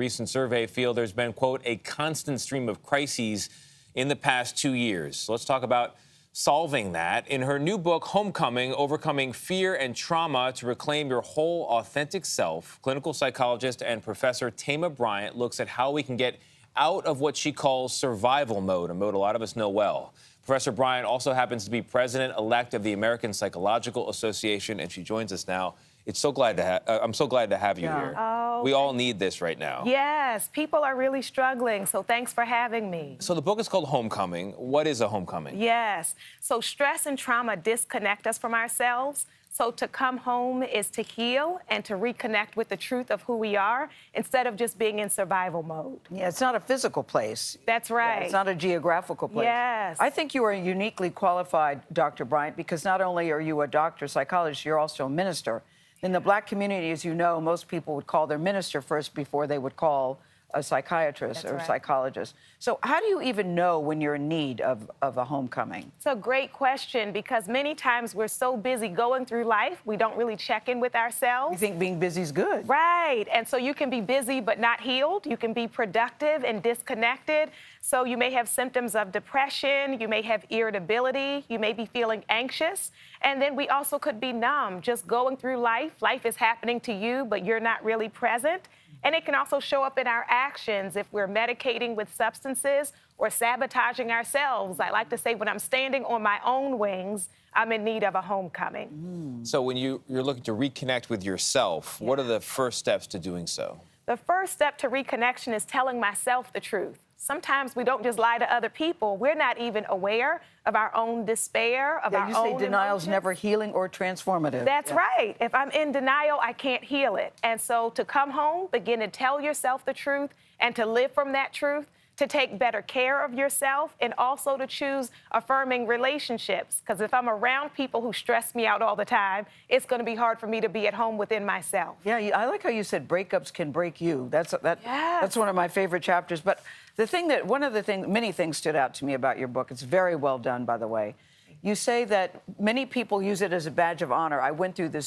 Recent survey feel there's been, quote, a constant stream of crises in the past 2 years. So let's talk about solving that. In her new book, Homecoming, Overcoming Fear and Trauma to Reclaim Your Whole Authentic Self, clinical psychologist and Professor Thema Bryant looks at how we can get out of what she calls survival mode, a mode a lot of us know well. Professor Bryant also happens to be president-elect of the American Psychological Association, and she joins us now. I'm so glad to have you here. Oh, we all need this right now. Yes, people are really struggling, so thanks for having me. So the book is called Homecoming. What is a homecoming? Yes, so stress and trauma disconnect us from ourselves. So to come home is to heal and to reconnect with the truth of who we are instead of just being in survival mode. Yeah, it's not a physical place. That's right. Yeah, it's not a geographical place. Yes. I think you are uniquely qualified, Dr. Bryant, because not only are you a doctor, psychologist, you're also a minister. In the Black community, as you know, most people would call their minister first before they would call a psychiatrist or psychologist. So how do you even know when you're in need of a homecoming? It's a great question because many times we're so busy going through life, we don't really check in with ourselves. You think being busy is good. Right. And so you can be busy but not healed. You can be productive and disconnected. So you may have symptoms of depression. You may have irritability. You may be feeling anxious. And then we also could be numb, just going through life. Life is happening to you, but you're not really present. And it can also show up in our actions if we're medicating with substances or sabotaging ourselves. I like to say when I'm standing on my own wings, I'm in need of a homecoming. So when you're looking to reconnect with yourself, what are the first steps to doing so? The first step to reconnection is telling myself the truth. Sometimes we don't just lie to other people. We're not even aware of our own despair, of our own You say denial's emotions. never healing or transformative. That's right. If I'm in denial, I can't heal it. And so to come home, begin to tell yourself the truth and to live from that truth, to take better care of yourself, and also to choose affirming relationships. Because if I'm around people who stress me out all the time, it's going to be hard for me to be at home within myself. Yeah, I like how you said breakups can break you. That's one of my favorite chapters. But many things stood out to me about your book. It's very well done, by the way. You say that many people use it as a badge of honor. I went through this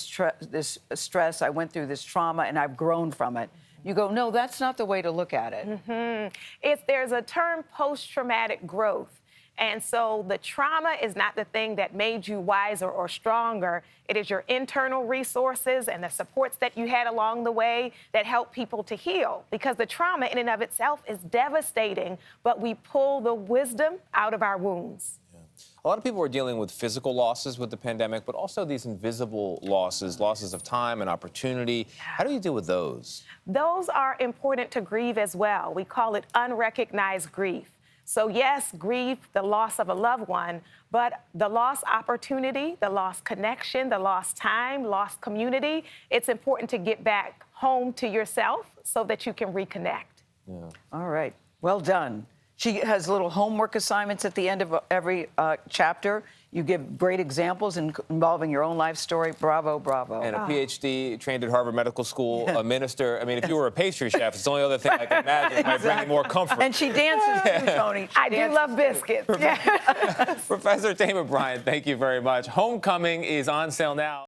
stress, I went through this trauma, and I've grown from it. You go, no, that's not the way to look at it. There's a term, post-traumatic growth. And so the trauma is not the thing that made you wiser or stronger. It is your internal resources and the supports that you had along the way that help people to heal. Because the trauma in and of itself is devastating, but we pull the wisdom out of our wounds. A lot of people are dealing with physical losses with the pandemic, but also these invisible losses of time and opportunity. How do you deal with those? Those are important to grieve as well. We call it unrecognized grief. So yes, grieve the loss of a loved one, but the lost opportunity, the lost connection, the lost time, lost community, it's important to get back home to yourself so that you can reconnect. Yeah. All right. Well done. She has little homework assignments at the end of every chapter. You give great examples involving your own life story. Bravo, bravo. And a PhD, trained at Harvard Medical School, a minister. I mean, if you were a pastry chef, it's the only other thing I can imagine might bring you more comfort. And she dances too, Tony. I do love biscuits. Professor Thema Bryant, thank you very much. Homecoming is on sale now.